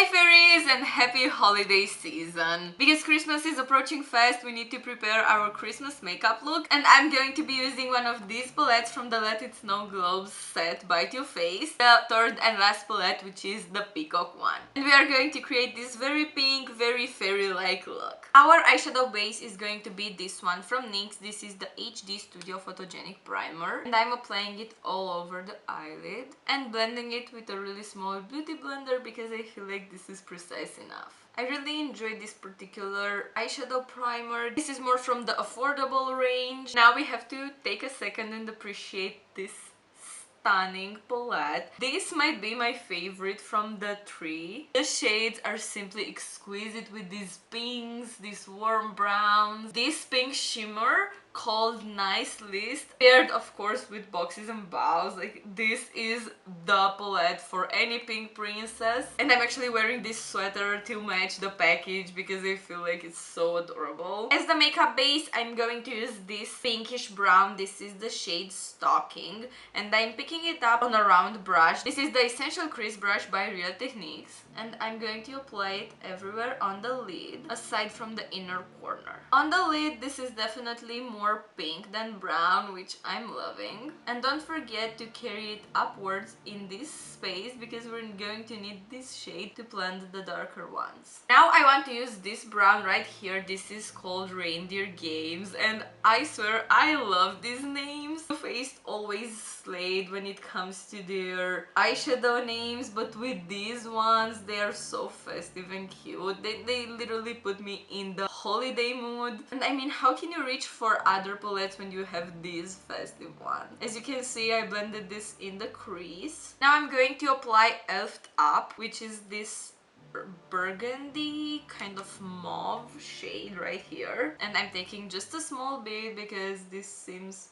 Hi fairies and happy holiday season! Because Christmas is approaching fast, we need to prepare our Christmas makeup look, and I'm going to be using one of these palettes from the Let It Snow Globes set by Too Faced, the third and last palette, which is the peacock one. And we are going to create this very pink, very fairy-like look. Our eyeshadow base is going to be this one from NYX. This is the HD Studio Photogenic Primer, and I'm applying it all over the eyelid and blending it with a really small beauty blender because I feel like this is precise enough. I really enjoyed this particular eyeshadow primer. This is more from the affordable range. Now we have to take a second and appreciate this stunning palette. This might be my favorite from the three. The shades are simply exquisite with these pinks, these warm browns, this pink shimmer called Nice List, paired of course with boxes and bows. Like, this is the palette for any pink princess, and I'm actually wearing this sweater to match the package because I feel like it's so adorable. As the makeup base, I'm going to use this pinkish brown. This is the shade Stalking, and I'm picking it up on a round brush. This is the Essential Crease brush by Real Techniques, and I'm going to apply it everywhere on the lid aside from the inner corner. On the lid, this is definitely more pink than brown, which I'm loving. And don't forget to carry it upwards in this space because we're going to need this shade to blend the darker ones. Now I want to use this brown right here. This is called Reindeer Games, and I swear I love these names. Too Faced always slayed when it comes to their eyeshadow names, but with these ones, they are so festive and cute. They literally put me in the holiday mood. And I mean, how can you reach for other palettes when you have these festive ones? As you can see, I blended this in the crease. Now I'm going to apply Elfed Up, which is this burgundy kind of mauve shade right here, and I'm taking just a small bit because this seems,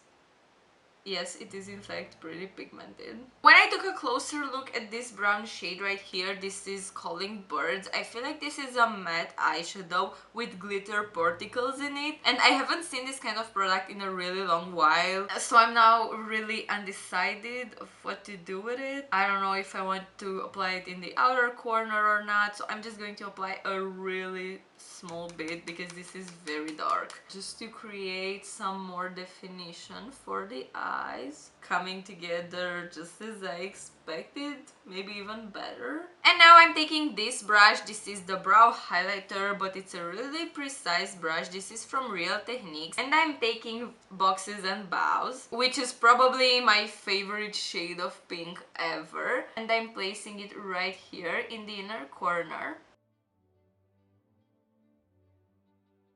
yes, it is in fact pretty pigmented. When I took a closer look at this brown shade right here, this is Calling Birds. I feel like this is a matte eyeshadow with glitter particles in it, and I haven't seen this kind of product in a really long while, so I'm now really undecided of what to do with it. I don't know if I want to apply it in the outer corner or not, so I'm just going to apply a really small bit because this is very dark, just to create some more definition for the eyes, coming together just as I expected, maybe even better. And now I'm taking this brush. This is the brow highlighter, but it's a really precise brush. This is from Real Techniques, and I'm taking Boxes and Bows, which is probably my favorite shade of pink ever, and I'm placing it right here in the inner corner.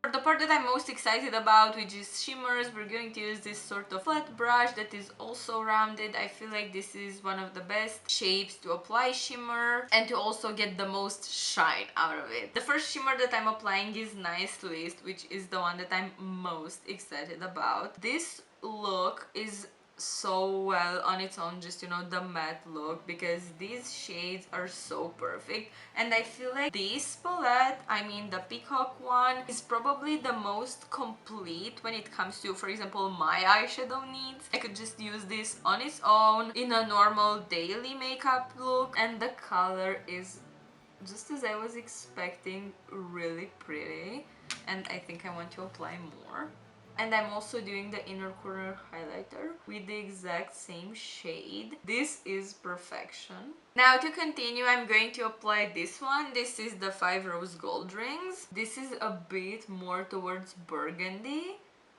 For the part that I'm most excited about, which is shimmers, we're going to use this sort of flat brush that is also rounded. I feel like this is one of the best shapes to apply shimmer and to also get the most shine out of it. The first shimmer that I'm applying is Nice List, which is the one that I'm most excited about. This look is so well on its own, just, you know, the matte look, because these shades are so perfect. And I feel like this palette, I mean the peacock one, is probably the most complete when it comes to, for example, my eyeshadow needs. I could just use this on its own in a normal daily makeup look, and the color is, just as I was expecting, really pretty, and I think I want to apply more. And I'm also doing the inner corner highlighter with the exact same shade. This is perfection. Now to continue, I'm going to apply this one. This is the 5 Rose Gold Rings. This is a bit more towards burgundy,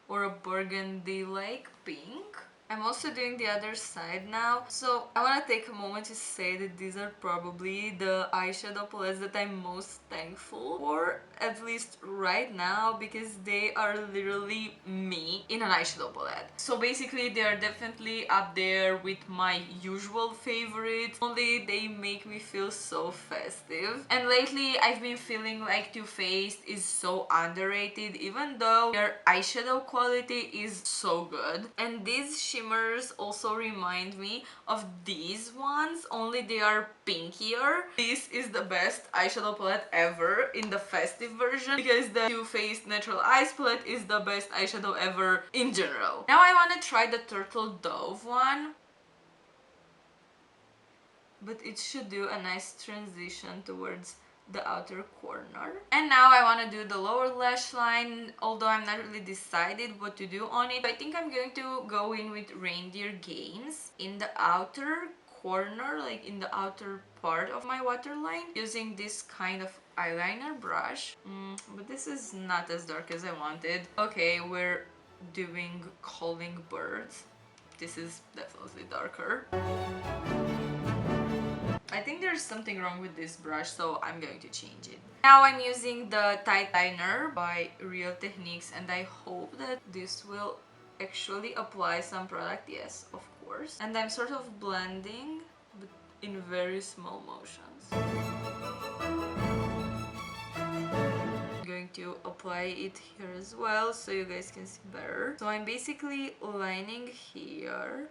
or a burgundy-like pink. I'm also doing the other side now. So I want to take a moment to say that these are probably the eyeshadow palettes that I'm most thankful for, at least right now, because they are literally me in an eyeshadow palette. So basically they are definitely up there with my usual favorites, only they make me feel so festive. And lately I've been feeling like Too Faced is so underrated, even though their eyeshadow quality is so good. And these shimmers also remind me of these ones, only they are pinkier. This is the best eyeshadow palette ever in the festive version, because the Too Faced Natural Eyes palette is the best eyeshadow ever in general. Now I want to try the Turtle Dove one. but it should do a nice transition towards the outer corner. And now I want to do the lower lash line, although I'm not really decided what to do on it. I think I'm going to go in with Reindeer Games in the outer corner, like in the outer part of my waterline, using this kind of eyeliner brush. But this is not as dark as I wanted. Okay, we're doing Calling Birds. This is definitely darker. I think there's something wrong with this brush, so I'm going to change it. Now I'm using the tight liner by Real Techniques, and I hope that this will actually apply some product. Yes, of course. And I'm sort of blending, but in very small motions. I'm going to apply it here as well, so you guys can see better. So I'm basically lining here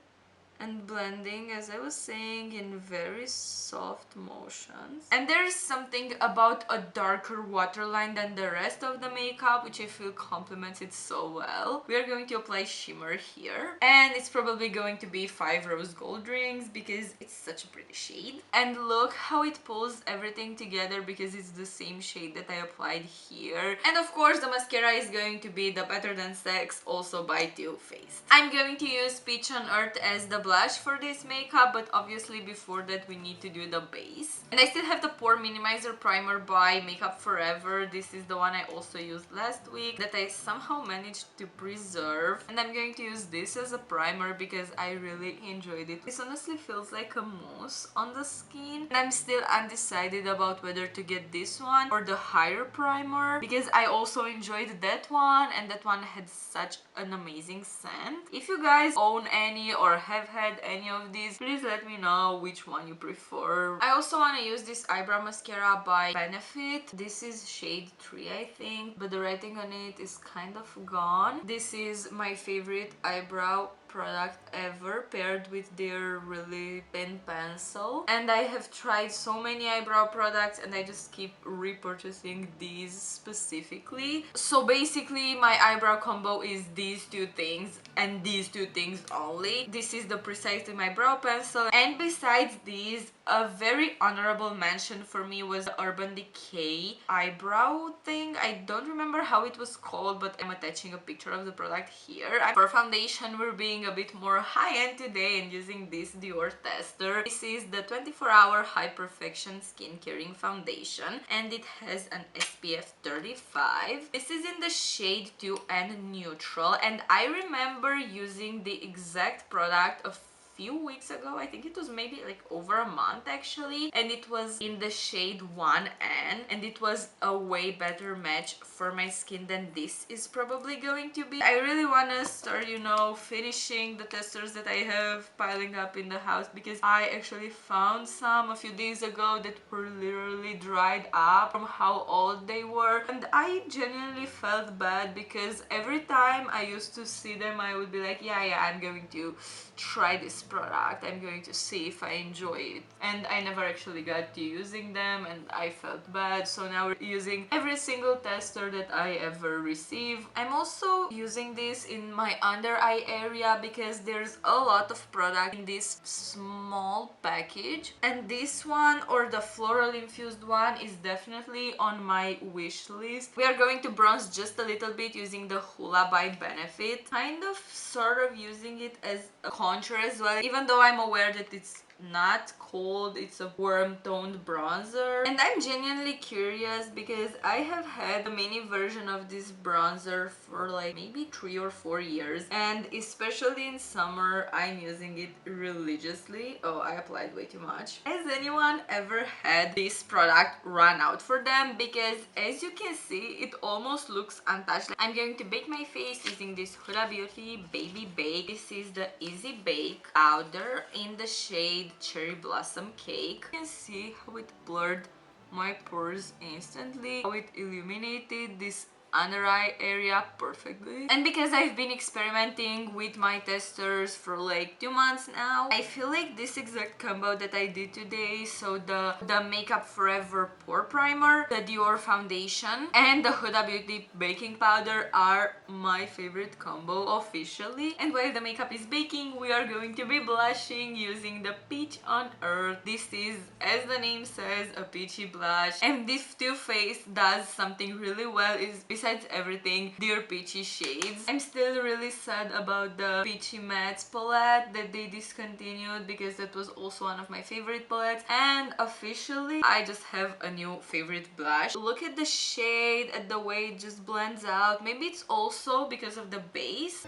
and blending, as I was saying, in very soft motions. And there's something about a darker waterline than the rest of the makeup which I feel complements it so well. We are going to apply shimmer here, and it's probably going to be 5 Rose Gold Rings because it's such a pretty shade. And look how it pulls everything together because it's the same shade that I applied here. And of course the mascara is going to be the Better Than Sex, also by Too Faced. I'm going to use Peach on Earth as the blush for this makeup, but obviously before that we need to do the base. And I still have the Pore Minimizer Primer by Makeup Forever. This is the one I also used last week that I somehow managed to preserve. And I'm going to use this as a primer because I really enjoyed it. This honestly feels like a mousse on the skin. And I'm still undecided about whether to get this one or the higher primer because I also enjoyed that one, and that one had such an amazing scent. If you guys own any or have had any of these, please let me know which one you prefer. I also want to use this eyebrow mascara by Benefit. This is shade 3 I think, but the writing on it is kind of gone. This is my favorite eyebrow product ever, paired with their really thin pencil. And I have tried so many eyebrow products and I just keep repurchasing these specifically. So basically my eyebrow combo is these two things and these two things only. This is the Precisely My Brow Pencil, and besides these, a very honorable mention for me was the Urban Decay eyebrow thing. I don't remember how it was called, but I'm attaching a picture of the product here. For foundation, we're being a bit more high-end today and using this Dior tester. This is the 24-hour High Perfection Skin Caring Foundation, and it has an SPF 35. This is in the shade 2N Neutral, and I remember using the exact product a few weeks ago. I think it was maybe like over a month actually, and it was in the shade 1N, and it was a way better match for my skin than this is probably going to be. I really want to start, you know, finishing the testers that I have piling up in the house, because I actually found some a few days ago that were literally dried up from how old they were, and I genuinely felt bad because every time I used to see them I would be like, yeah, I'm going to try this product, I'm going to see if I enjoy it, and I never actually got to using them and I felt bad. So now we're using every single tester that I ever receive. I'm also using this in my under eye area because there's a lot of product in this small package, and this one or the floral infused one is definitely on my wish list. We are going to bronze just a little bit using the Hula by Benefit, kind of sort of using it as a contour as well, even though I'm aware that it's not cold, it's a warm toned bronzer. And I'm genuinely curious because I have had a mini version of this bronzer for like maybe 3 or 4 years, and especially in summer I'm using it religiously. Oh, I applied way too much. Has anyone ever had this product run out for them? Because as you can see, it almost looks untouched. I'm going to bake my face using this Huda Beauty Baby Bake. This is the Easy Bake powder in the shade Cherry Blossom Cake. You can see how it blurred my pores instantly, how it illuminated this under eye area perfectly. And because I've been experimenting with my testers for like 2 months now, I feel like this exact combo that I did today, so the Makeup Forever Pore Primer, the Dior Foundation, and the Huda Beauty Baking Powder are my favorite combo officially. And while the makeup is baking, we are going to be blushing using the Peach on Earth. This is, as the name says, a peachy blush, and this Too Faced does something really well, is besides everything their peachy shades. I'm still really sad about the Peachy Mattes palette that they discontinued, because that was also one of my favorite palettes, and officially I just have a new favorite blush. Look at the shade, at the way it just blends out. Maybe it's also because of the base.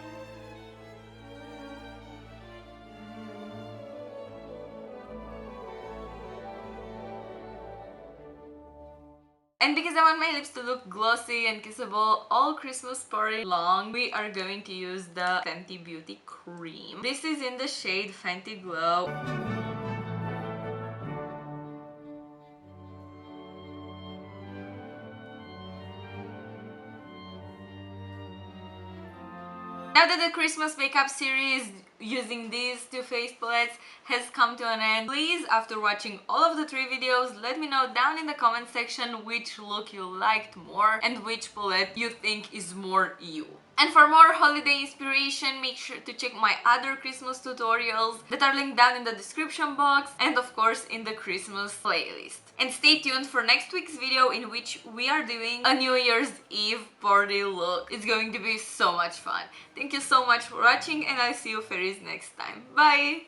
And because I want my lips to look glossy and kissable all Christmas party long, we are going to use the Fenty Beauty Cream. This is in the shade Fenty Glow. Now that the Christmas makeup series using these Too Faced palettes has come to an end, please, after watching all of the 3 videos, let me know down in the comment section which look you liked more and which palette you think is more you. And for more holiday inspiration, make sure to check my other Christmas tutorials that are linked down in the description box and of course in the Christmas playlist. And stay tuned for next week's video, in which we are doing a New Year's Eve party look. It's going to be so much fun. Thank you so much for watching, and I'll see you fairies next time. Bye!